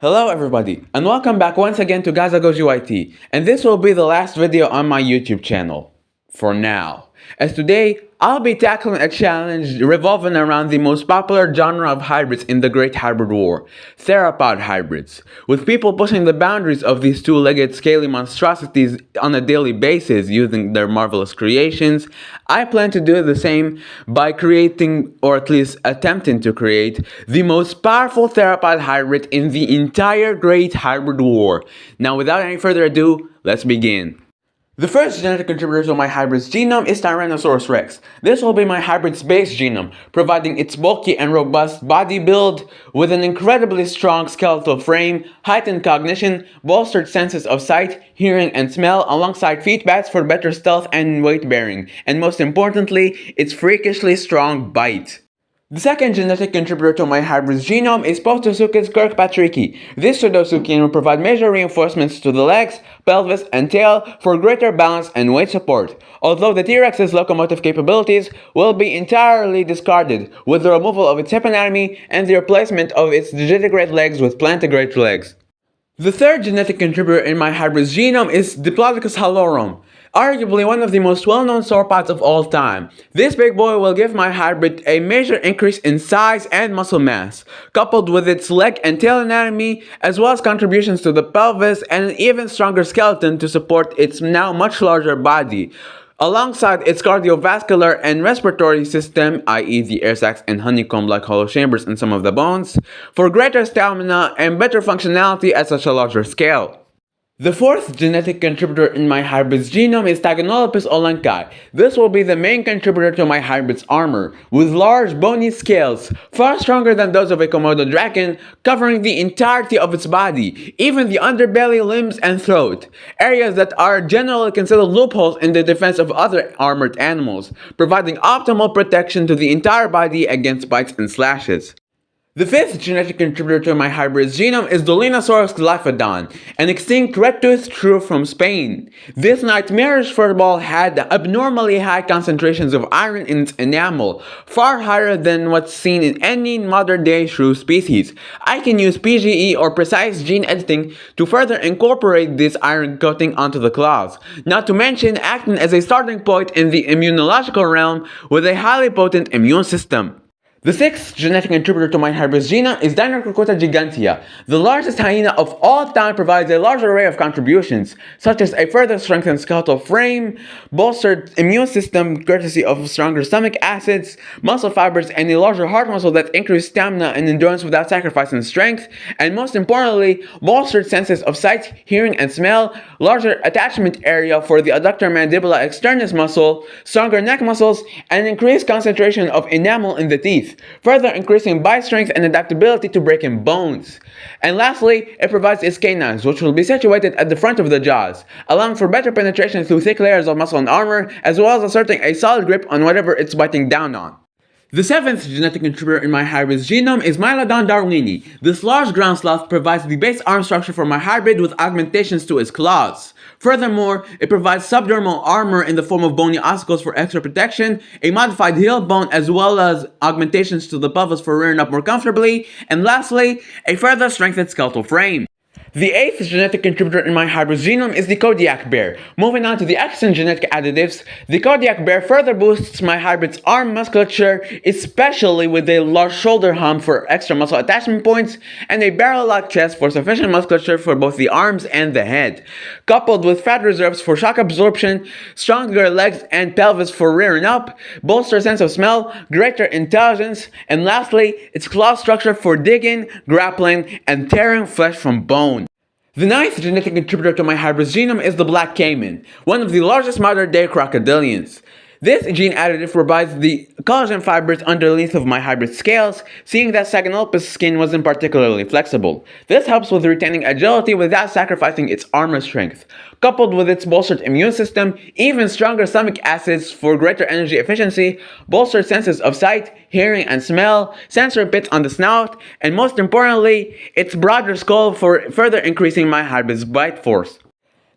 Hello everybody, and welcome back once again to Gaza Goji YT, and this will be the last video on my YouTube channel. For now. As today, I'll be tackling a challenge revolving around the most popular genre of hybrids in the Great Hybrid War, Theropod hybrids, with people pushing the boundaries of these two-legged scaly monstrosities on a daily basis using their marvelous creations. I plan to do the same by creating, or at least attempting to create, the most powerful Theropod hybrid in the entire Great Hybrid War. Now without any further ado, let's begin. The first genetic contributor to my hybrid's genome is Tyrannosaurus rex. This will be my hybrid's base genome, providing its bulky and robust body build with an incredibly strong skeletal frame, heightened cognition, bolstered senses of sight, hearing, and smell, alongside feet pads for better stealth and weight bearing, and most importantly, its freakishly strong bite. The second genetic contributor to my hybrid's genome is Protosuchus kirkpatricki. This pseudosuchian will provide major reinforcements to the legs, pelvis, and tail for greater balance and weight support, although the T-Rex's locomotive capabilities will be entirely discarded with the removal of its hip anatomy and the replacement of its digitigrade legs with plantigrade legs. The third genetic contributor in my hybrid's genome is Diplodocus hallorum, arguably one of the most well-known sauropods of all time. This big boy will give my hybrid a major increase in size and muscle mass, coupled with its leg and tail anatomy, as well as contributions to the pelvis and an even stronger skeleton to support its now much larger body, alongside its cardiovascular and respiratory system, i.e. the air sacs and honeycomb-like hollow chambers in some of the bones, for greater stamina and better functionality at such a larger scale. The fourth genetic contributor in my hybrid's genome is Tagonolopus olenkai. This will be the main contributor to my hybrid's armor, with large bony scales, far stronger than those of a Komodo dragon, covering the entirety of its body, even the underbelly, limbs, and throat, areas that are generally considered loopholes in the defense of other armored animals, providing optimal protection to the entire body against bites and slashes. The fifth genetic contributor to my hybrid's genome is Dolinosaurus glyphodon, an extinct red-toothed shrew from Spain. This nightmarish furball had abnormally high concentrations of iron in its enamel, far higher than what's seen in any modern-day shrew species. I can use PGE or precise gene editing to further incorporate this iron coating onto the claws, not to mention acting as a starting point in the immunological realm with a highly potent immune system. The sixth genetic contributor to my hybrid's genome is Dinocrocota gigantea. The largest hyena of all time provides a large array of contributions, such as a further strengthened skeletal frame, bolstered immune system courtesy of stronger stomach acids, muscle fibers, and a larger heart muscle that increase stamina and endurance without sacrificing strength, and most importantly, bolstered senses of sight, hearing, and smell, larger attachment area for the adductor mandibular externus muscle, stronger neck muscles, and increased concentration of enamel in the teeth, further increasing bite strength and adaptability to breaking bones. And lastly, it provides its canines, which will be situated at the front of the jaws, allowing for better penetration through thick layers of muscle and armor, as well as asserting a solid grip on whatever it's biting down on. The seventh genetic contributor in my hybrid's genome is Mylodon darwini. This large ground sloth provides the base arm structure for my hybrid with augmentations to its claws. Furthermore, it provides subdermal armor in the form of bony ossicles for extra protection, a modified heel bone, as well as augmentations to the pelvis for rearing up more comfortably, and lastly, a further strengthened skeletal frame. The eighth genetic contributor in my hybrid genome is the Kodiak bear. Moving on to the excellent genetic additives, the Kodiak bear further boosts my hybrid's arm musculature, especially with a large shoulder hump for extra muscle attachment points, and a barrel-like chest for sufficient musculature for both the arms and the head, coupled with fat reserves for shock absorption, stronger legs and pelvis for rearing up, bolster sense of smell, greater intelligence, and lastly, its claw structure for digging, grappling, and tearing flesh from bone. The ninth genetic contributor to my hybrid's genome is the black caiman, one of the largest modern-day crocodilians. This gene additive provides the collagen fibers underneath of my hybrid scales, seeing that Saganolpus skin wasn't particularly flexible. This helps with retaining agility without sacrificing its armor strength. Coupled with its bolstered immune system, even stronger stomach acids for greater energy efficiency, bolstered senses of sight, hearing, and smell, sensory pits on the snout, and most importantly, its broader skull for further increasing my hybrid's bite force.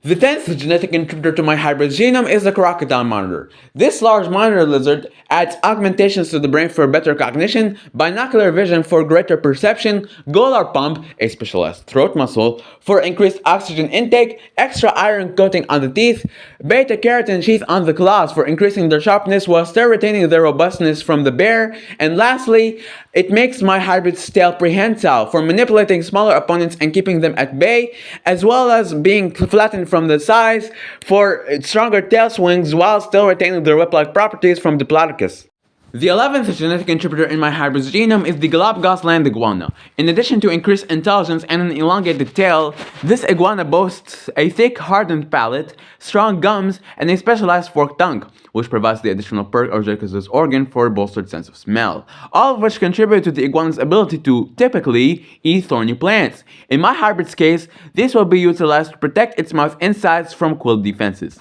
The 10th genetic contributor to my hybrid genome is the crocodile monitor. This large monitor lizard adds augmentations to the brain for better cognition, binocular vision for greater perception, gular pump, a specialized throat muscle, for increased oxygen intake, extra iron coating on the teeth, beta carotene sheath on the claws for increasing their sharpness while still retaining their robustness from the bear, and lastly, it makes my hybrid's tail prehensile for manipulating smaller opponents and keeping them at bay, as well as being flattened from the sides for stronger tail swings while still retaining their whip-like properties from Diplodocus. The 11th genetic contributor in my hybrid's genome is the Galapagos land iguana. In addition to increased intelligence and an elongated tail, this iguana boasts a thick, hardened palate, strong gums, and a specialized forked tongue, which provides the additional perk of Jacobs' organ for a bolstered sense of smell, all of which contribute to the iguana's ability to, typically, eat thorny plants. In my hybrid's case, this will be utilized to protect its mouth insides from quill defenses.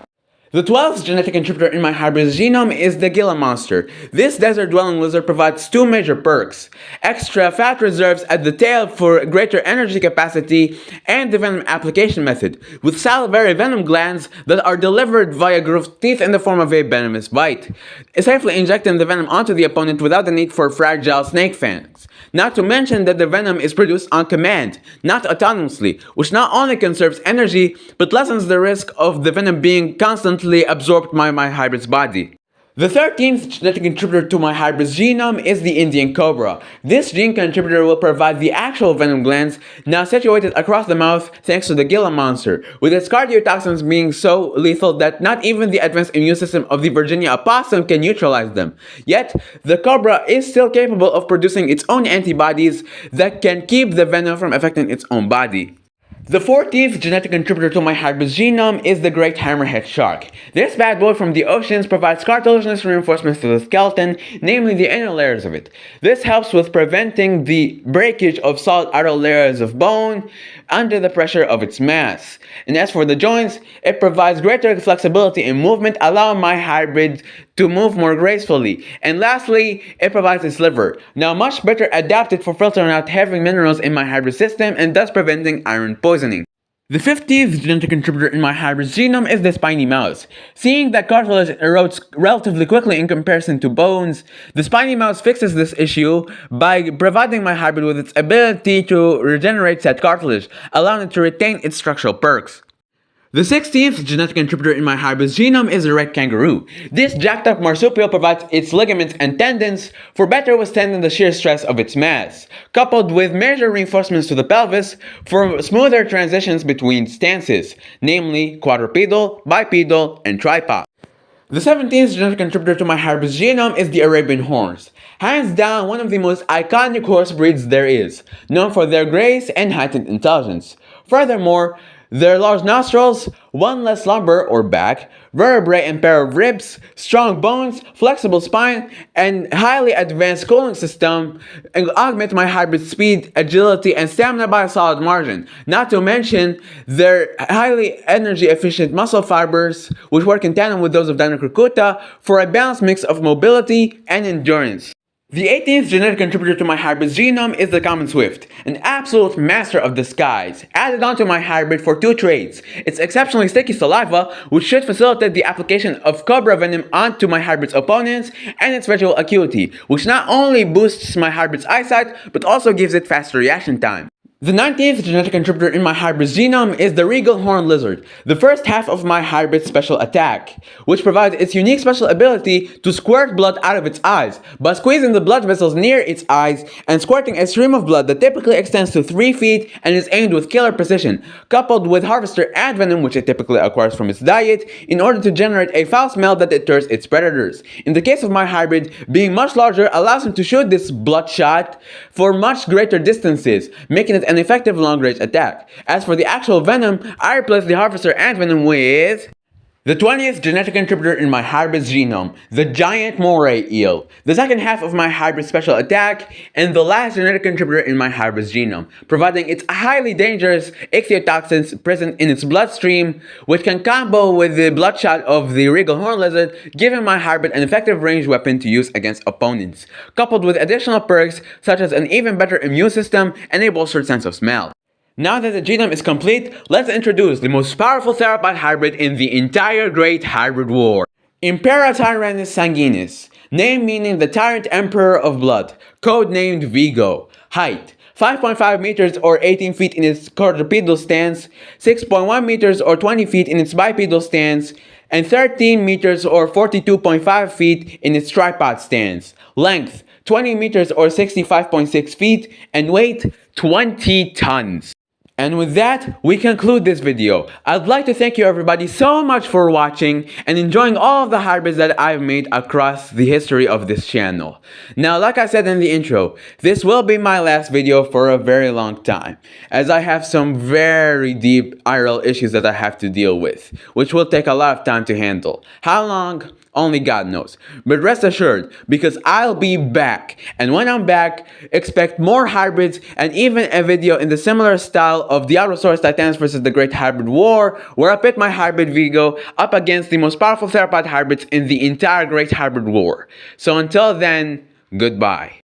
The 12th genetic contributor in my hybrid's genome is the Gila monster. This desert-dwelling lizard provides two major perks: extra fat reserves at the tail for greater energy capacity, and the venom application method, with salivary venom glands that are delivered via grooved teeth in the form of a venomous bite, safely injecting the venom onto the opponent without the need for fragile snake fangs. Not to mention that the venom is produced on command, not autonomously, which not only conserves energy, but lessens the risk of the venom being constantly absorbed by my hybrid's body. The 13th genetic contributor to my hybrid's genome is the Indian cobra. This gene contributor will provide the actual venom glands, now situated across the mouth thanks to the Gila monster, with its cardiotoxins being so lethal that not even the advanced immune system of the Virginia opossum can neutralize them. Yet, the cobra is still capable of producing its own antibodies that can keep the venom from affecting its own body. The 14th genetic contributor to my hybrid's genome is the great hammerhead shark. This bad boy from the oceans provides cartilaginous reinforcements to the skeleton, namely the inner layers of it. This helps with preventing the breakage of solid outer layers of bone under the pressure of its mass. And as for the joints, it provides greater flexibility in movement, allowing my hybrid to move more gracefully. And lastly, it provides its liver, now much better adapted for filtering out heavy minerals in my hybrid system and thus preventing iron poisoning. The 50th genetic contributor in my hybrid genome is the spiny mouse. Seeing that cartilage erodes relatively quickly in comparison to bones, the spiny mouse fixes this issue by providing my hybrid with its ability to regenerate said cartilage, allowing it to retain its structural perks. The 16th genetic contributor in my hybrid's genome is the red kangaroo. This jacked up marsupial provides its ligaments and tendons for better withstanding the sheer stress of its mass, coupled with major reinforcements to the pelvis for smoother transitions between stances, namely quadrupedal, bipedal, and tripod. The 17th genetic contributor to my hybrid's genome is the Arabian horse. Hands down, one of the most iconic horse breeds there is, known for their grace and heightened intelligence. Furthermore, their large nostrils, one less lumbar or back, vertebrae and pair of ribs, strong bones, flexible spine, and highly advanced cooling system augment my hybrid speed, agility, and stamina by a solid margin. Not to mention their highly energy efficient muscle fibers, which work in tandem with those of Dinocrocuta for a balanced mix of mobility and endurance. The 18th genetic contributor to my hybrid genome is the common swift, an absolute master of disguise, added onto my hybrid for two traits: its exceptionally sticky saliva, which should facilitate the application of cobra venom onto my hybrid's opponents, and its visual acuity, which not only boosts my hybrid's eyesight, but also gives it faster reaction time. The 19th genetic contributor in my hybrid genome is the regal horned lizard, the first half of my hybrid special attack, which provides its unique special ability to squirt blood out of its eyes by squeezing the blood vessels near its eyes and squirting a stream of blood that typically extends to 3 feet and is aimed with killer precision, coupled with harvester ant venom, which it typically acquires from its diet, in order to generate a foul smell that deters its predators. In the case of my hybrid, being much larger allows him to shoot this bloodshot for much greater distances, making it an effective long-range attack. As for the actual venom, I replace the harvester ant venom with the 20th genetic contributor in my hybrid genome, the giant moray eel, the second half of my hybrid special attack, and the last genetic contributor in my hybrid genome, providing its highly dangerous ichthyotoxins present in its bloodstream, which can combo with the bloodshot of the regal horned lizard, giving my hybrid an effective ranged weapon to use against opponents, coupled with additional perks such as an even better immune system and a bolstered sense of smell. Now that the genome is complete, let's introduce the most powerful theropod hybrid in the entire Great Hybrid War. Impera Tyrannus Sanguinis, name meaning the Tyrant Emperor of Blood, codenamed Vigo. Height 5.5 meters or 18 feet in its quadrupedal stance, 6.1 meters or 20 feet in its bipedal stance, and 13 meters or 42.5 feet in its tripod stance. Length 20 meters or 65.6 feet, and weight 20 tons. And with that, we conclude this video. I'd like to thank you everybody so much for watching and enjoying all of the hybrids that I've made across the history of this channel. Now, like I said in the intro, this will be my last video for a very long time, as I have some very deep IRL issues that I have to deal with, which will take a lot of time to handle. How long? Only God knows. But rest assured, because I'll be back. And when I'm back, expect more hybrids and even a video in the similar style of the Allosaurus Titanis versus the Great Hybrid War, where I pit my hybrid Vigo up against the most powerful theropod hybrids in the entire Great Hybrid War. So until then, goodbye.